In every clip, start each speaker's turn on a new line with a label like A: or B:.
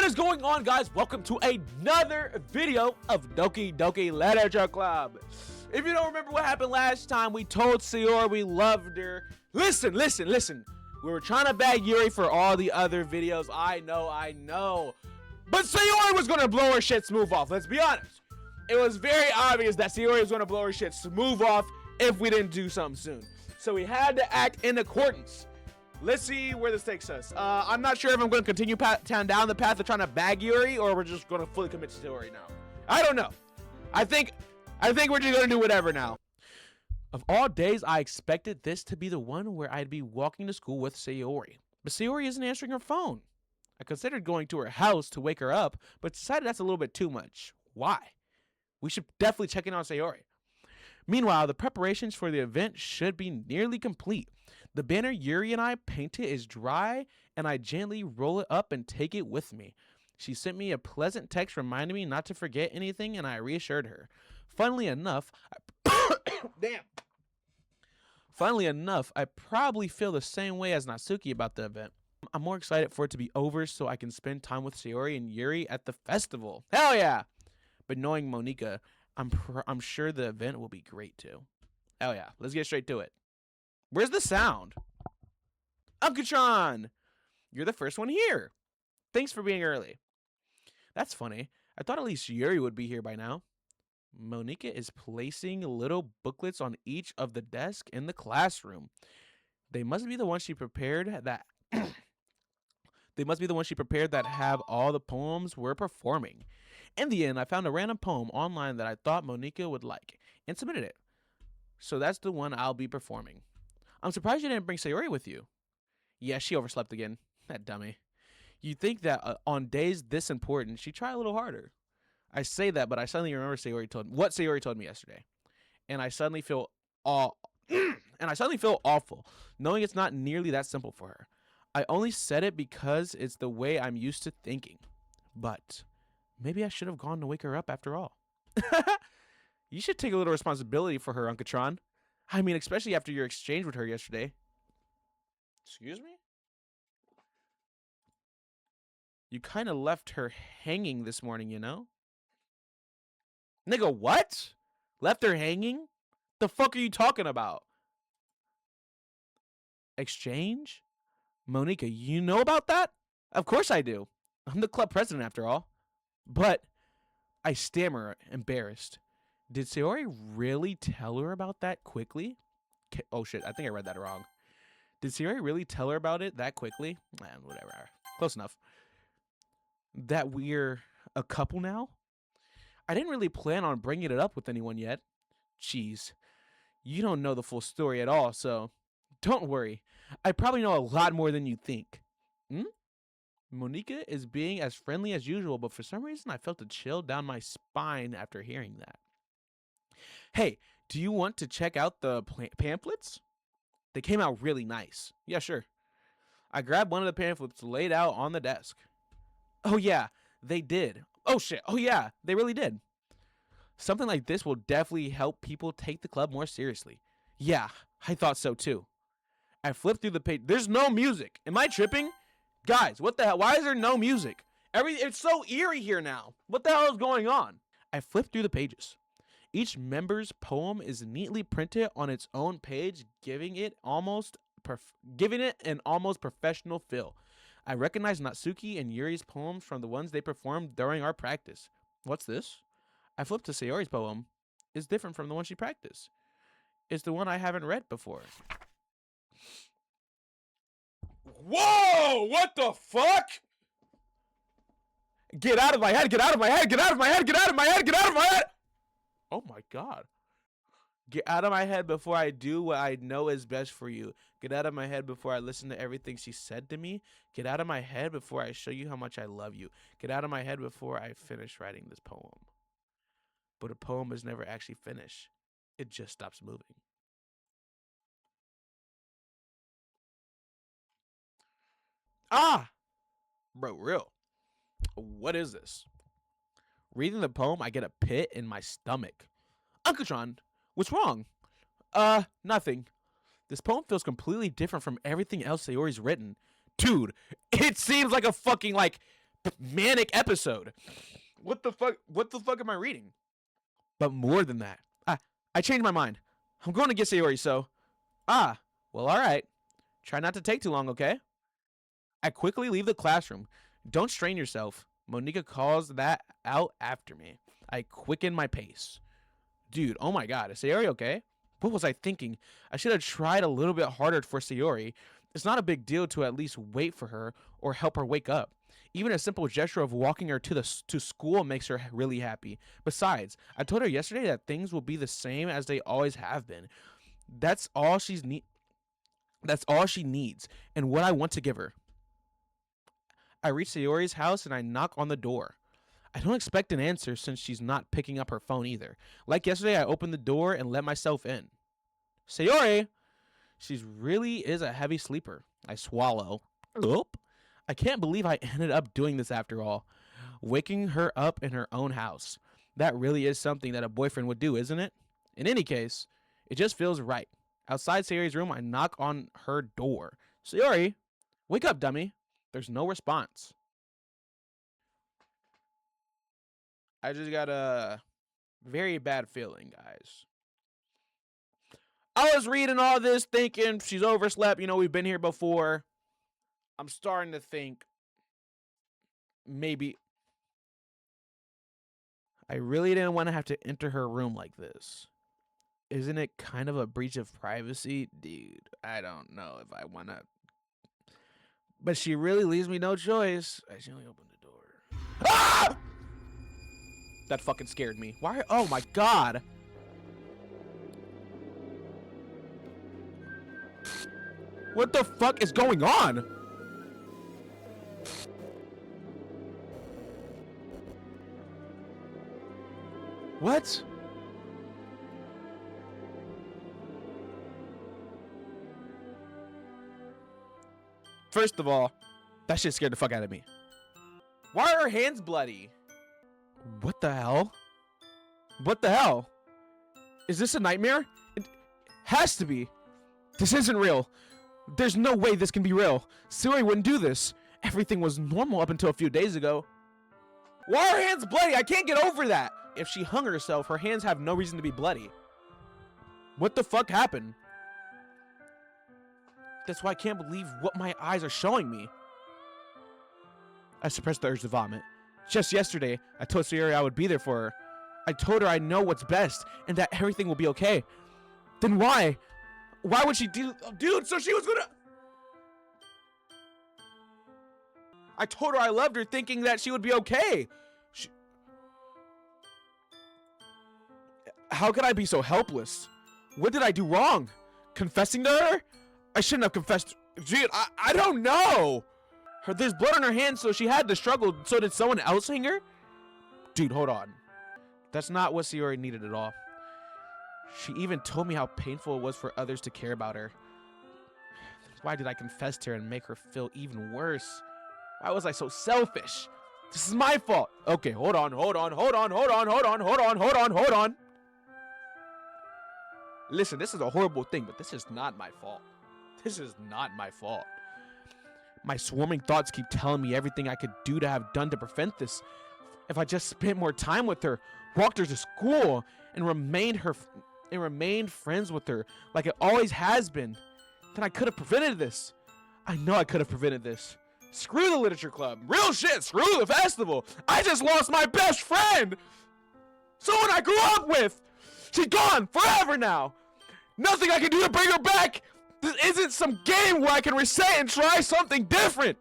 A: What is going on, guys? Welcome to another video of Doki Literature Club. If you don't remember what happened last time, we told Sayori we loved her. Listen. We were trying to bag Yuri for all the other videos. I know. But Sayori was gonna blow her shit smooth off. Let's be honest. It was very obvious that Sayori was gonna blow her shit smooth off if we didn't do something soon. So we had to act in accordance. Let's see where this takes us. I'm not sure if I'm going to continue down the path of trying to bag Yuri, or we're just going to fully commit to Sayori now. I don't know. I think we're just going to do whatever now. Of all days, I expected this to be the one where I'd be walking to school with Sayori. But Sayori isn't answering her phone. I considered going to her house to wake her up, but decided that's a little bit too much. Why? We should definitely check in on Sayori. Meanwhile, the preparations for the event should be nearly complete. The banner Yuri and I painted is dry, and I gently roll it up and take it with me. She sent me a pleasant text reminding me not to forget anything, and I reassured her. Funnily enough, I probably feel the same way as Natsuki about the event. I'm more excited for it to be over so I can spend time with Sayori and Yuri at the festival. Hell yeah! But knowing Monika, I'm sure the event will be great too. Hell yeah, let's get straight to it. Where's the sound? Uncatron! You're the first one here. Thanks for being early. That's funny. I thought at least Yuri would be here by now. Monika is placing little booklets on each of the desks in the classroom. They must be the ones she prepared that have all the poems we're performing. In the end, I found a random poem online that I thought Monika would like and submitted it. So that's the one I'll be performing. I'm surprised you didn't bring Sayori with you. Yeah, she overslept again. That dummy. You'd think that on days this important, she'd try a little harder. I say that, but I suddenly remember what Sayori told me yesterday. And I suddenly feel awful, knowing it's not nearly that simple for her. I only said it because it's the way I'm used to thinking. But maybe I should have gone to wake her up after all. You should take a little responsibility for her, Uncatron. I mean, especially after your exchange with her yesterday. Excuse me? You kind of left her hanging this morning, you know? Nigga, what? Left her hanging? The fuck are you talking about? Exchange? Monika, you know about that? Of course I do. I'm the club president after all. But I stammer, embarrassed. Did Sayori really tell her about that quickly? Oh shit, I think I read that wrong. Did Sayori really tell her about it that quickly? Whatever. Close enough. That we're a couple now? I didn't really plan on bringing it up with anyone yet. Jeez. You don't know the full story at all, so don't worry. I probably know a lot more than you think. Monika is being as friendly as usual, but for some reason I felt a chill down my spine after hearing that. Hey, do you want to check out the pamphlets? They came out really nice. Yeah, sure. I grabbed one of the pamphlets laid out on the desk. Oh yeah, they did. Oh shit, oh yeah, they really did. Something like this will definitely help people take the club more seriously. Yeah, I thought so too. I flipped through the page. There's no music. Am I tripping? Guys, what the hell? Why is there no music? It's so eerie here now. What the hell is going on? I flipped through the pages. Each member's poem is neatly printed on its own page, giving it an almost professional feel. I recognize Natsuki and Yuri's poems from the ones they performed during our practice. What's this? I flipped to Sayori's poem. It's different from the one she practiced. It's the one I haven't read before. Whoa! What the fuck? Get out of my head! Get out of my head! Get out of my head! Get out of my head! Get out of my head! Oh my god. Get out of my head before I do what I know is best for you. Get out of my head before I listen to everything she said to me. Get out of my head before I show you how much I love you. Get out of my head before I finish writing this poem. But a poem is never actually finished. It just stops moving. Ah! Bro, real. What is this? Reading the poem, I get a pit in my stomach. Uncatron, what's wrong? Nothing. This poem feels completely different from everything else Sayori's written. Dude, it seems like a fucking, manic episode. What the fuck? What the fuck am I reading? But more than that, I changed my mind. I'm going to get Sayori, so. Well, alright. Try not to take too long, okay? I quickly leave the classroom. Don't strain yourself. Monica calls that out after me. I quicken my pace. Dude, oh my god, is Sayori okay? What was I thinking? I should have tried a little bit harder for Sayori. It's not a big deal to at least wait for her or help her wake up. Even a simple gesture of walking her to school makes her really happy. Besides, I told her yesterday that things will be the same as they always have been. That's all That's all she needs, and what I want to give her. I reach Sayori's house and I knock on the door. I don't expect an answer since she's not picking up her phone either. Like yesterday, I opened the door and let myself in. Sayori! She really is a heavy sleeper. I swallow. Oop. I can't believe I ended up doing this after all. Waking her up in her own house. That really is something that a boyfriend would do, isn't it? In any case, it just feels right. Outside Sayori's room, I knock on her door. Sayori, wake up, dummy. There's no response. I just got a very bad feeling, guys. I was reading all this thinking she's overslept. You know, we've been here before. I'm starting to think maybe I really didn't want to have to enter her room like this. Isn't it kind of a breach of privacy? Dude, I don't know if I want to. But she really leaves me no choice. I should only open the door. Ah! That fucking scared me. Why? Oh my god. What the fuck is going on? What? First of all, that shit scared the fuck out of me. Why are her hands bloody? What the hell? What the hell? Is this a nightmare? It has to be. This isn't real. There's no way this can be real. Sayori wouldn't do this. Everything was normal up until a few days ago. Why are her hands bloody? I can't get over that. If she hung herself, her hands have no reason to be bloody. What the fuck happened? That's why I can't believe what my eyes are showing me. I suppressed the urge to vomit. Just yesterday, I told Sayori I would be there for her. I told her I know what's best and that everything will be okay. Then why? Why would she do... Oh, dude, so she was gonna... I told her I loved her thinking that she would be okay. How could I be so helpless? What did I do wrong? Confessing to her? I shouldn't have confessed. Dude, I don't know. There's blood on her hands, so she had to struggle. So did someone else hang her? Dude, hold on. That's not what Sayori needed at all. She even told me how painful it was for others to care about her. Why did I confess to her and make her feel even worse? Why was I so selfish? This is my fault. Okay, hold on. Listen, this is a horrible thing, but this is not my fault. This is not my fault. My swarming thoughts keep telling me everything I could do to have done to prevent this. If I just spent more time with her, walked her to school, and remained friends with her like it always has been, then I could have prevented this. I know I could have prevented this. Screw the literature club. Real shit, screw the festival. I just lost my best friend. Someone I grew up with. She's gone forever now. Nothing I can do to bring her back. This isn't some game where I can reset and try something different.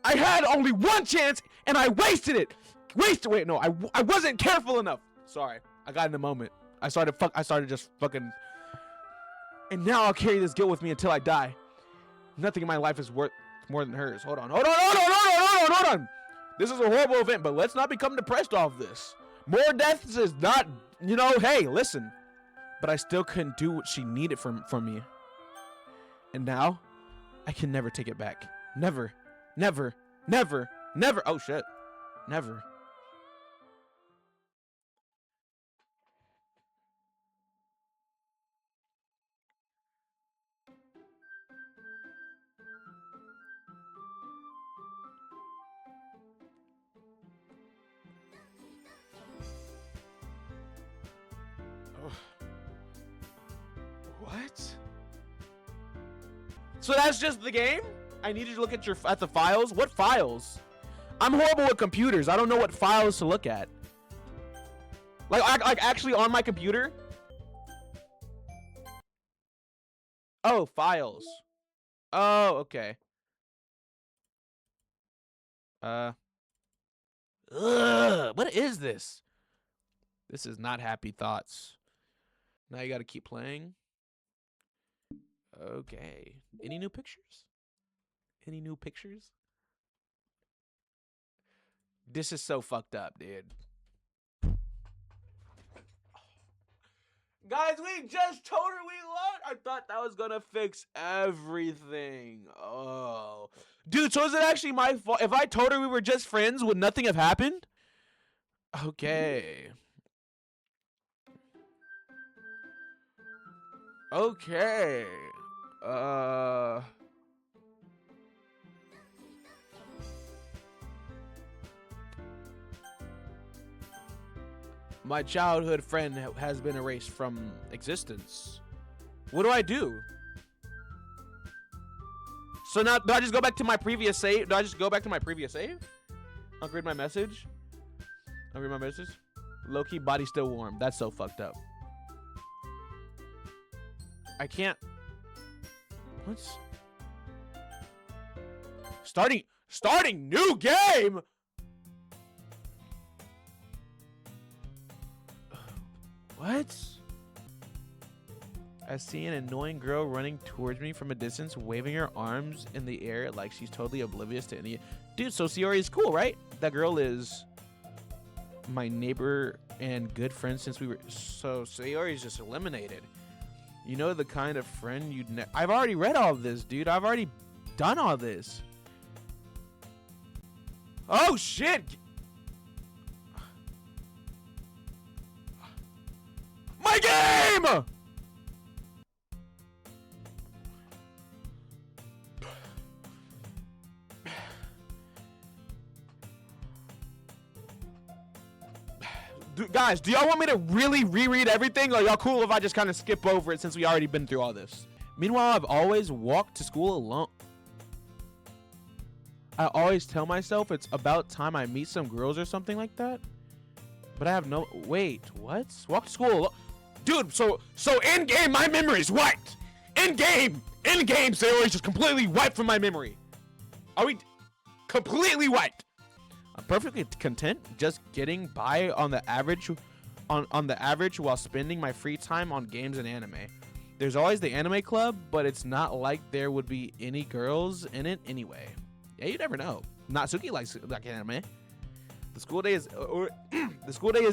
A: I had only one chance and I wasted it. Wait, no, I wasn't careful enough. Sorry, I got in the moment. I started just fucking. And now I'll carry this guilt with me until I die. Nothing in my life is worth more than hers. Hold on. This is a horrible event, but let's not become depressed off this. More deaths is not, hey, listen. But I still couldn't do what she needed from me. And now, I can never take it back. Never. Oh, shit. Never. What? So that's just the game? I need you to look at the files. What files? I'm horrible with computers. I don't know what files to look at. Like actually on my computer. Oh, files. Oh, okay. Ugh, what is this? This is not happy thoughts. Now you gotta keep playing. Okay. Any new pictures? Any new pictures? This is so fucked up, dude. Guys, we just totally lost. I thought that was gonna fix everything. Oh. Dude, so is it actually my fault? If I told her we were just friends, would nothing have happened? Okay. Okay. My childhood friend has been erased from existence. What do I do? So now, do I just go back to my previous save? Do I just go back to my previous save? I'll read my message. I'll read my message. Low-key, body still warm. That's so fucked up. I can't. What's starting new game? What? I see an annoying girl running towards me from a distance, waving her arms in the air like she's totally oblivious to any. Dude, so Sayori is cool, right? That girl is my neighbor and good friend since we were. So Sayori is just eliminated. You know the kind of friend you'd I've already read all of this, dude. I've already done all this. Oh, shit. My game! Guys, do y'all want me to really reread everything? Or y'all cool if I just kind of skip over it since we already been through all this? Meanwhile, I've always walked to school alone. I always tell myself it's about time I meet some girls or something like that. But I have no... Wait, what? Walk to school alone? Dude, so in game, my memory is wiped. In game, Sayori's just completely wiped from my memory. Are we completely wiped? I'm perfectly content just getting by on the average, on the average while spending my free time on games and anime. There's always the anime club, but it's not like there would be any girls in it anyway. Yeah, you never know. Natsuki likes anime. The school day is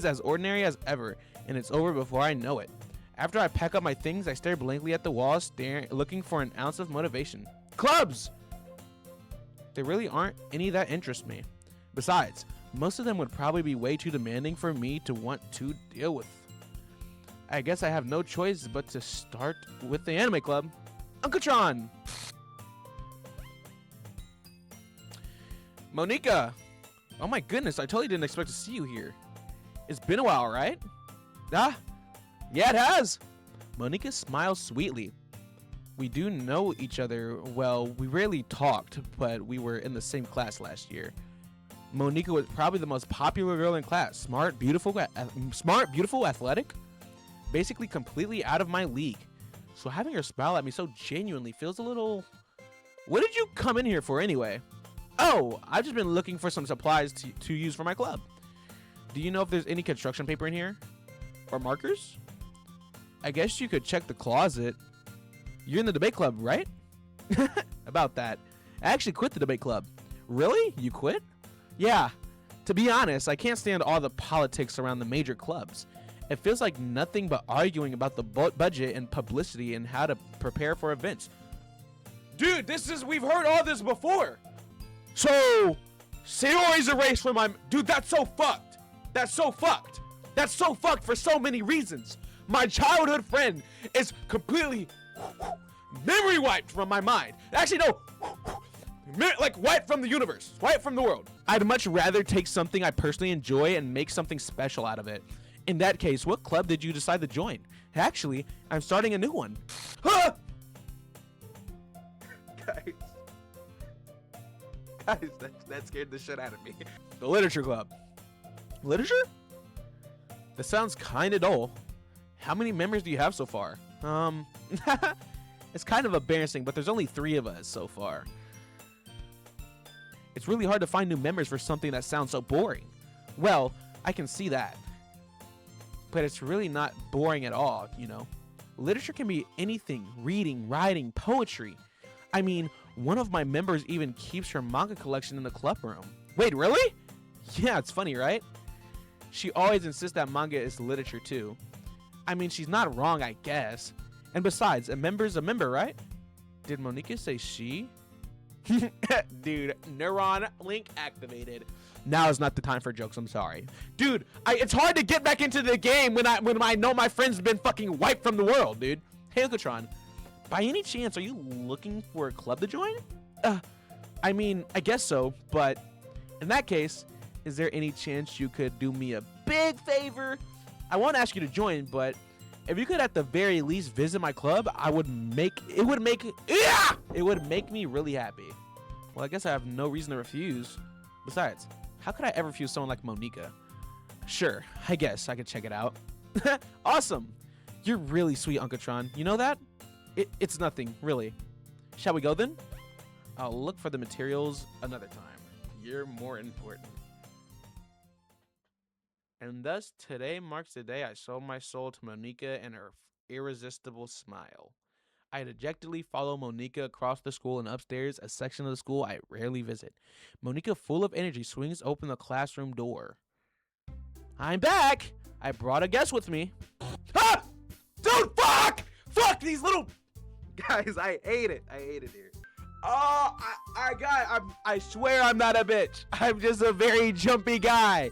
A: as ordinary as ever, and it's over before I know it. After I pack up my things, I stare blankly at the wall, looking for an ounce of motivation. Clubs! There really aren't any that interest me. Besides, most of them would probably be way too demanding for me to want to deal with. I guess I have no choice but to start with the anime club. Uncatron! Monica! Oh my goodness, I totally didn't expect to see you here. It's been a while, right? Ah, yeah, it has. Monica smiles sweetly. We do know each other well. We rarely talked, but we were in the same class last year. Monica was probably the most popular girl in class. Smart, beautiful, athletic. Basically completely out of my league. So having her smile at me so genuinely feels a little... What did you come in here for anyway? Oh, I've just been looking for some supplies to use for my club. Do you know if there's any construction paper in here? Or markers? I guess you could check the closet. You're in the debate club, right? About that. I actually quit the debate club. Really? You quit? Yeah. To be honest, I can't stand all the politics around the major clubs. It feels like nothing but arguing about the budget and publicity and how to prepare for events. Dude, we've heard all this before. So, Sayori's erased from my... Dude, that's so fucked. That's so fucked. That's so fucked for so many reasons. My childhood friend is completely memory wiped from my mind. Actually, no. Like, wiped from the universe. Wiped from the world. I'd much rather take something I personally enjoy and make something special out of it. In that case, what club did you decide to join? Actually, I'm starting a new one. Guys. Guys, that scared the shit out of me. The literature club. Literature? That sounds kind of dull. How many members do you have so far? It's kind of embarrassing, but there's only 3 of us so far. It's really hard to find new members for something that sounds so boring. Well, I can see that. But it's really not boring at all, you know. Literature can be anything: reading, writing, poetry. I mean, one of my members even keeps her manga collection in the club room. Wait, really? Yeah, it's funny, right? She always insists that manga is literature too. I mean, she's not wrong, I guess. And besides, a member's a member, right? Did Monica say she? Dude, neuron link activated. Now is not the time for jokes, I'm sorry. Dude, it's hard to get back into the game when I know my friend's been fucking wiped from the world, dude. Hey, Uncatron, by any chance, are you looking for a club to join? I mean, I guess so, but in that case, is there any chance you could do me a big favor? I won't ask you to join, but if you could at the very least visit my club, it would make me really happy. Well, I guess I have no reason to refuse. Besides, how could I ever refuse someone like Monica? Sure, I guess I could check it out. Awesome. You're really sweet, Uncatron. You know that? It's nothing, really. Shall we go then? I'll look for the materials another time. You're more important. And thus, today marks the day I sold my soul to Monica and her irresistible smile. I dejectedly follow Monica across the school and upstairs, a section of the school I rarely visit. Monica, full of energy, swings open the classroom door. I'm back! I brought a guest with me. Ah! Dude, fuck! Fuck these little... Guys, I hate it. I hate it here. Oh, I swear I'm not a bitch. I'm just a very jumpy guy.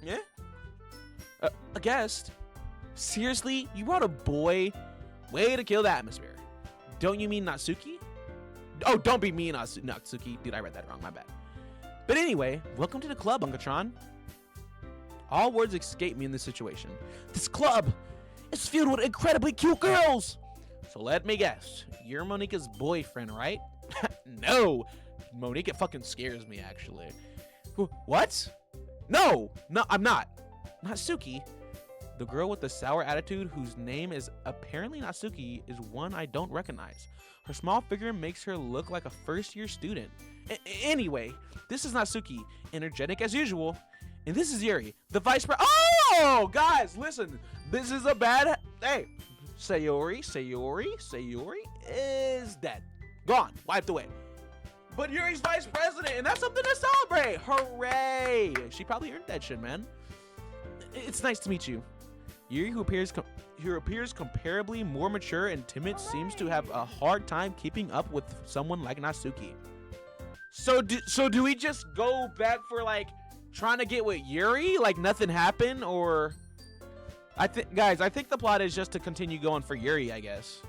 A: Yeah? A guest? Seriously? You brought a boy? Way to kill the atmosphere. Don't you mean Natsuki? Oh, don't be mean, Natsuki. Dude, I read that wrong. My bad. But anyway, welcome to the club, Uncatron. All words escape me in this situation. This club is filled with incredibly cute girls. So let me guess. You're Monica's boyfriend, right? No. Monica fucking scares me, actually. What? No, I'm not. Natsuki, the girl with the sour attitude whose name is apparently Natsuki, is one I don't recognize. Her small figure makes her look like a first-year student. Anyway, this is Natsuki, energetic as usual. And this is Yuri, the vice president. Oh, guys, listen. This is a bad... Hey, Sayori is dead. Gone, wiped away. But Yuri's vice president, and that's something to celebrate. Hooray. She probably earned that shit, man. It's nice to meet you. Yuri, who appears comparably more mature and timid, seems to have a hard time keeping up with someone like Natsuki. So do we just go back for like trying to get with Yuri, like nothing happened, or I think the plot is just to continue going for Yuri, I guess.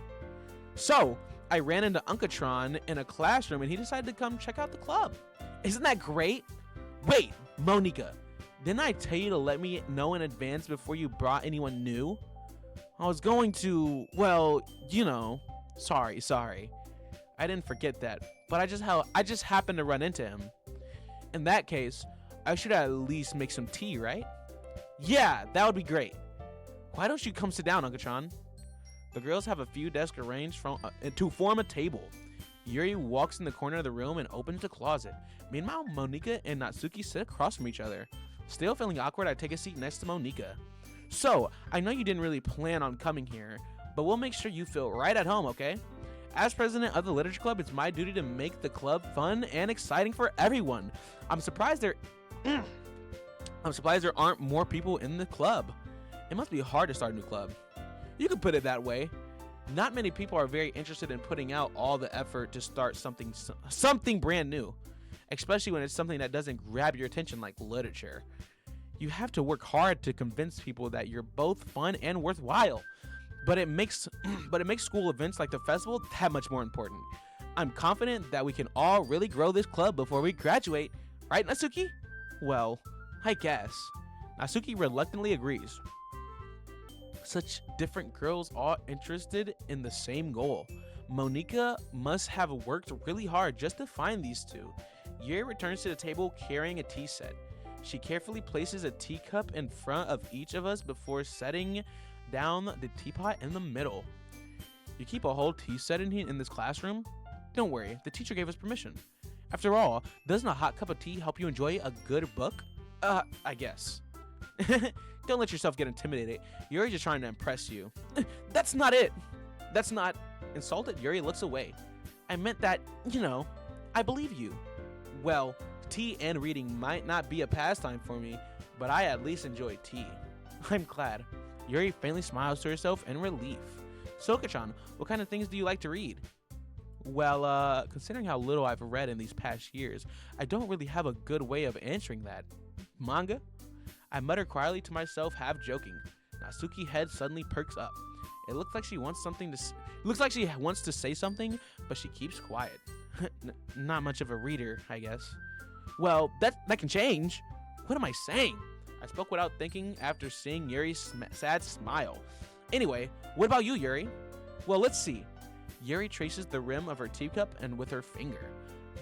A: So I ran into Uncatron in a classroom and he decided to come check out the club. Isn't that great? Wait, Monica, didn't I tell you to let me know in advance before you brought anyone new? I was going to, well, you know, sorry. I didn't forget that, but I just happened to run into him. In that case, I should at least make some tea, right? Yeah, that would be great. Why don't you come sit down, Uncatron? The girls have a few desks arranged to form a table. Yuri walks in the corner of the room and opens the closet. Meanwhile, Monica and Natsuki sit across from each other. Still feeling awkward, I take a seat next to Monica. So, I know you didn't really plan on coming here, but we'll make sure you feel right at home, okay? As president of the Literature Club, it's my duty to make the club fun and exciting for everyone. I'm surprised there aren't more people in the club. It must be hard to start a new club. You could put it that way. Not many people are very interested in putting out all the effort to start something brand new, especially when it's something that doesn't grab your attention like literature. You have to work hard to convince people that you're both fun and worthwhile. But it makes school events like the festival that much more important. I'm confident that we can all really grow this club before we graduate. Right, Natsuki? Well, I guess. Natsuki reluctantly agrees. such different girls all interested in the same goal. Monica must have worked really hard just to find these two. Yuri returns to the table carrying a tea set. She carefully places a teacup in front of each of us before setting down the teapot in the middle. You keep a whole tea set in this classroom? Don't worry, the teacher gave us permission. After all, doesn't a hot cup of tea help you enjoy a good book? I guess. Don't let yourself get intimidated. Yuri's just trying to impress you. That's not it. That's not... Insulted, Yuri looks away. I meant that, I believe you. Well, tea and reading might not be a pastime for me, but I at least enjoy tea. I'm glad. Yuri faintly smiles to herself in relief. So, Uncatron, what kind of things do you like to read? Well, considering how little I've read in these past years, I don't really have a good way of answering that. Manga? I mutter quietly to myself, half joking. Natsuki's head suddenly perks up. It looks like she wants to say something, but she keeps quiet. Not much of a reader, I guess. Well, that can change. What am I saying? I spoke without thinking after seeing Yuri's sad smile. Anyway, what about you, Yuri? Well, let's see. Yuri traces the rim of her teacup and with her finger.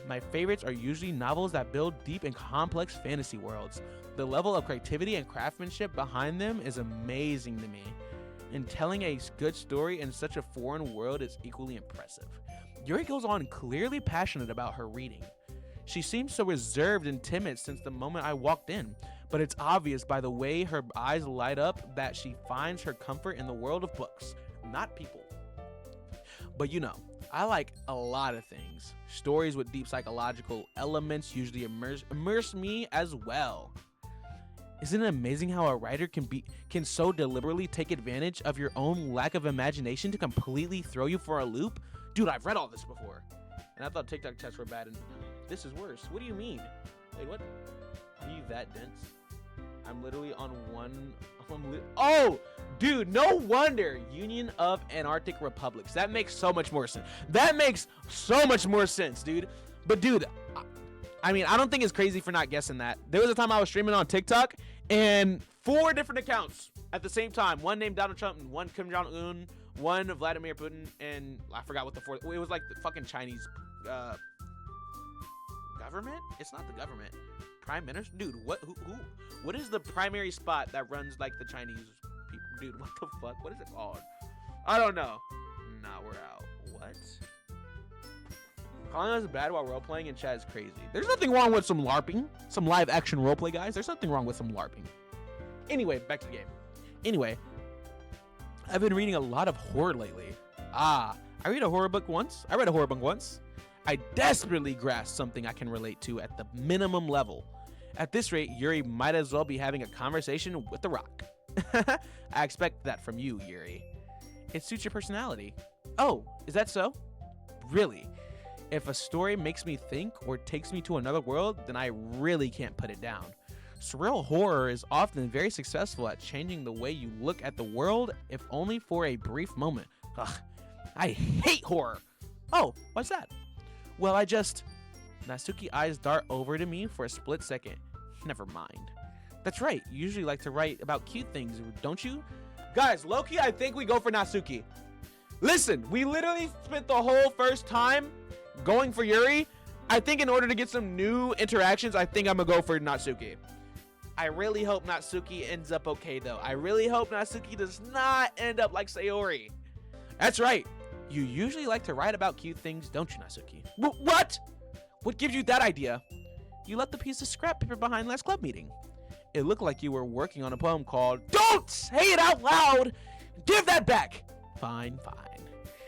A: My favorites are usually novels that build deep and complex fantasy worlds. The level of creativity and craftsmanship behind them is amazing to me. And telling a good story in such a foreign world is equally impressive. Yuri goes on clearly passionate about her reading. She seems so reserved and timid since the moment I walked in, but it's obvious by the way her eyes light up that she finds her comfort in the world of books, not people. But I like a lot of things. Stories with deep psychological elements usually immerse me as well. Isn't it amazing how a writer can so deliberately take advantage of your own lack of imagination to completely throw you for a loop? Dude, I've read all this before. And I thought TikTok tests were bad, and this is worse. What do you mean? Wait, what? Are you that dense? I'm literally on one... Oh! Dude, no wonder! Union of Antarctic Republics. That makes so much more sense. That makes so much more sense, dude. But, dude... I mean, I don't think it's crazy for not guessing that. There was a time I was streaming on TikTok, and 4 different accounts at the same time. One named Donald Trump, and one Kim Jong-un, one Vladimir Putin, and I forgot what the fourth... It was like the fucking Chinese government? It's not the government. Prime Minister? Dude, what is the primary spot that runs like the Chinese people? Dude, what the fuck? What is it called? I don't know. Nah, we're out. What? Calling us bad while role-playing in chat is crazy. There's nothing wrong with some LARPing. Some live-action roleplay, guys. There's nothing wrong with some LARPing. Anyway, back to the game. Anyway, I've been reading a lot of horror lately. I read a horror book once. I desperately grasp something I can relate to at the minimum level. At this rate, Yuri might as well be having a conversation with the rock. I expect that from you, Yuri. It suits your personality. Oh, is that so? Really? If a story makes me think or takes me to another world, then I really can't put it down. Surreal horror is often very successful at changing the way you look at the world, if only for a brief moment. Ugh, I hate horror. Oh, what's that? Well, Natsuki's eyes dart over to me for a split second. Never mind. That's right, you usually like to write about cute things, don't you? Guys, low-key, I think we go for Natsuki. Listen, we literally spent the whole first time going for Yuri. I think in order to get some new interactions, I think I'm gonna go for Natsuki. I really hope Natsuki ends up okay, though. I really hope Natsuki does not end up like Sayori. That's right. You usually like to write about cute things, don't you, Natsuki? What? What gives you that idea? You left the piece of scrap paper behind last club meeting. It looked like you were working on a poem called Don't Say It Out Loud! Give that back! Fine.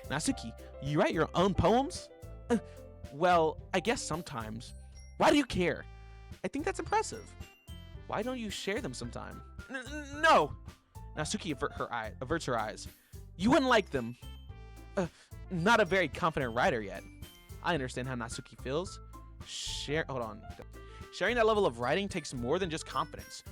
A: Natsuki, you write your own poems? Well, I guess sometimes. Why do you care? I think that's impressive. Why don't you share them sometime? No! Natsuki averts her eyes. You wouldn't like them. Not a very confident writer yet. I understand how Natsuki feels. Hold on. Sharing that level of writing takes more than just confidence.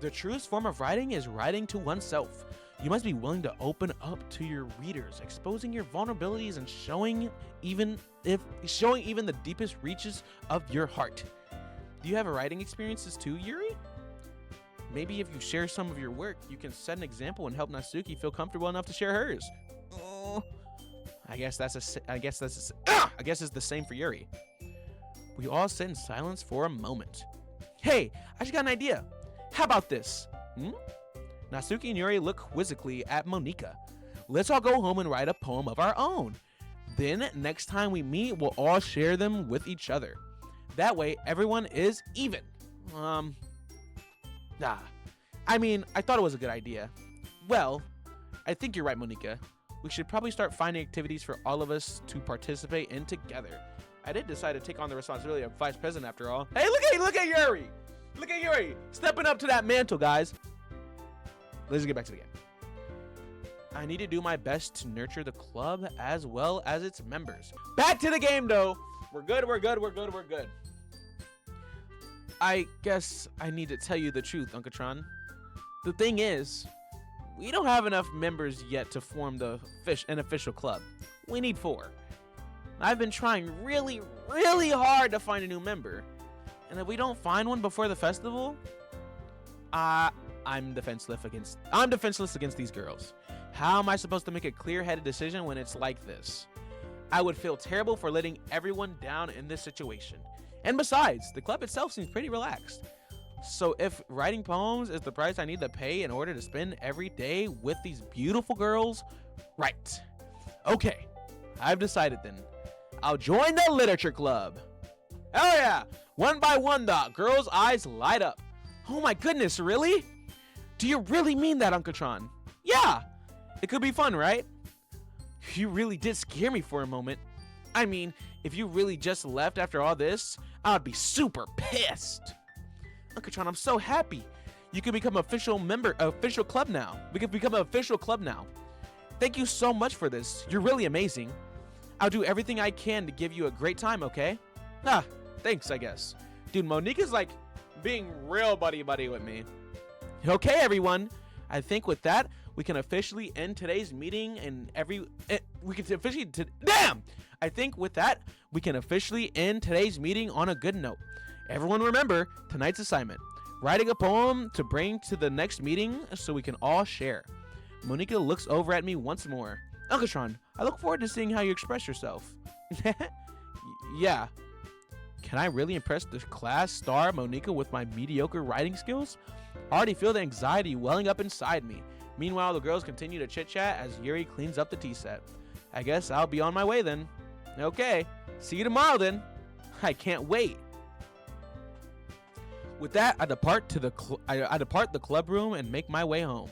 A: The truest form of writing is writing to oneself. You must be willing to open up to your readers, exposing your vulnerabilities and showing even the deepest reaches of your heart. Do you have writing experiences too, Yuri? Maybe if you share some of your work, you can set an example and help Natsuki feel comfortable enough to share hers. Oh, I guess it's the same for Yuri. We all sit in silence for a moment. Hey, I just got an idea. How about this? Natsuki and Yuri look quizzically at Monika. Let's all go home and write a poem of our own. Then next time we meet, we'll all share them with each other. That way, everyone is even. I thought it was a good idea. Well, I think you're right, Monika. We should probably start finding activities for all of us to participate in together. I did decide to take on the responsibility of vice president after all. Hey, look at Yuri! Look at Yuri! Stepping up to that mantle, guys. Let's just get back to the game. I need to do my best to nurture the club as well as its members. Back to the game, though. We're good. I guess I need to tell you the truth, Uncatron. The thing is, we don't have enough members yet to form an official club. We need 4. I've been trying really, really hard to find a new member. And if we don't find one before the festival, I'm defenseless against these girls. How am I supposed to make a clear-headed decision when it's like this? I would feel terrible for letting everyone down in this situation. And besides, the club itself seems pretty relaxed. So if writing poems is the price I need to pay in order to spend every day with these beautiful girls, right. Okay, I've decided then. I'll join the literature club. Hell yeah! One by one, the girls' eyes light up. Oh my goodness, really? Do you really mean that, Uncatron? Yeah! It could be fun, right? You really did scare me for a moment. I mean, if you really just left after all this, I'd be super pissed. Uncatron, I'm so happy. You can become official club now. We can become an official club now. Thank you so much for this. You're really amazing. I'll do everything I can to give you a great time, okay? Thanks, I guess. Dude, Monika's like being real buddy-buddy with me. Okay, everyone. I think with that, we can officially end today's meeting and I think with that, we can officially end today's meeting on a good note. Everyone remember tonight's assignment. Writing a poem to bring to the next meeting so we can all share. Monika looks over at me once more. Uncatron, I look forward to seeing how you express yourself. Yeah. Can I really impress the class star Monika with my mediocre writing skills? I already feel the anxiety welling up inside me. Meanwhile, the girls continue to chit-chat as Yuri cleans up the tea set. I guess I'll be on my way then. Okay, see you tomorrow then. I can't wait. With that, I depart the club room and make my way home.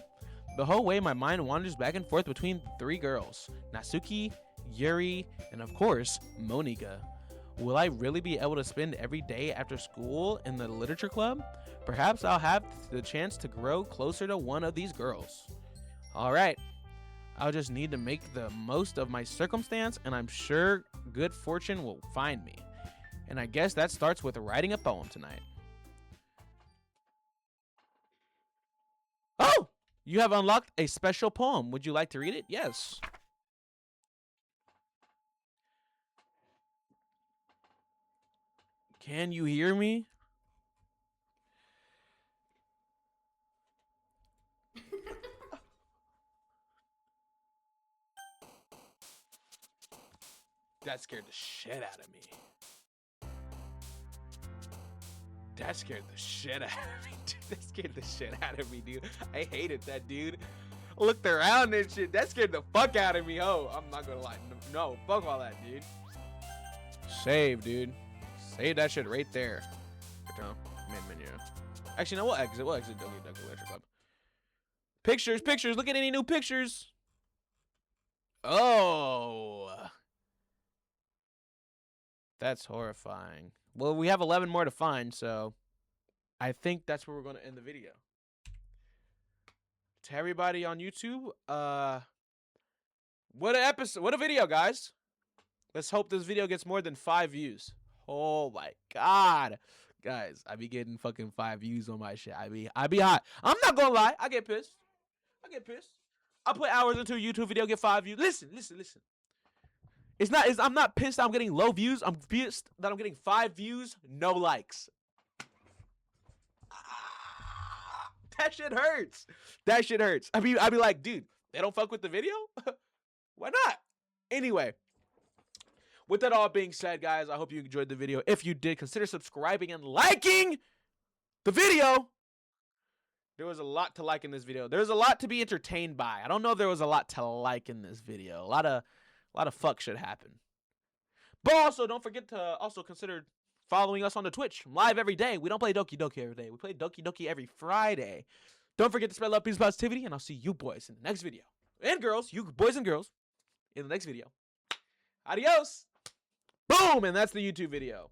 A: The whole way, my mind wanders back and forth between 3 girls, Natsuki, Yuri, and of course, Monika. Will I really be able to spend every day after school in the literature club? Perhaps I'll have the chance to grow closer to one of these girls. Alright, I'll just need to make the most of my circumstance, and I'm sure good fortune will find me. And I guess that starts with writing a poem tonight. Oh! You have unlocked a special poem. Would you like to read it? Yes. Can you hear me? That scared the shit out of me. That scared the shit out of me, dude. That scared the shit out of me, dude. I hated that, dude. I looked around and shit. That scared the fuck out of me. Oh, I'm not gonna lie. No, fuck all that, dude. Save, dude. Save that shit right there. Main menu. Actually, no, we'll exit. We'll exit Doki Electric Club. Pictures. Look at any new pictures. Oh. That's horrifying. Well, we have 11 more to find, so I think that's where we're going to end the video. To everybody on YouTube, what a video, guys. Let's hope this video gets more than 5 views. Oh my god. Guys, I be getting fucking 5 views on my shit. I be hot. I'm not gonna lie. I get pissed. I put hours into a YouTube video, get 5 views. Listen. I'm not pissed I'm getting low views. I'm pissed that I'm getting 5 views, no likes. that shit hurts. That shit hurts. I'd be like, dude, they don't fuck with the video? Why not? Anyway, with that all being said, guys, I hope you enjoyed the video. If you did, consider subscribing and liking the video. There was a lot to like in this video. There's a lot to be entertained by. I don't know if there was a lot to like in this video. A lot of fuck shit happened. But also, don't forget to also consider following us on the Twitch. I'm live every day. We don't play Doki Doki every day. We play Doki Doki every Friday. Don't forget to spread love, peace, positivity, and I'll see you boys in the next video. And girls, you boys and girls, in the next video. Adios. Boom, and that's the YouTube video.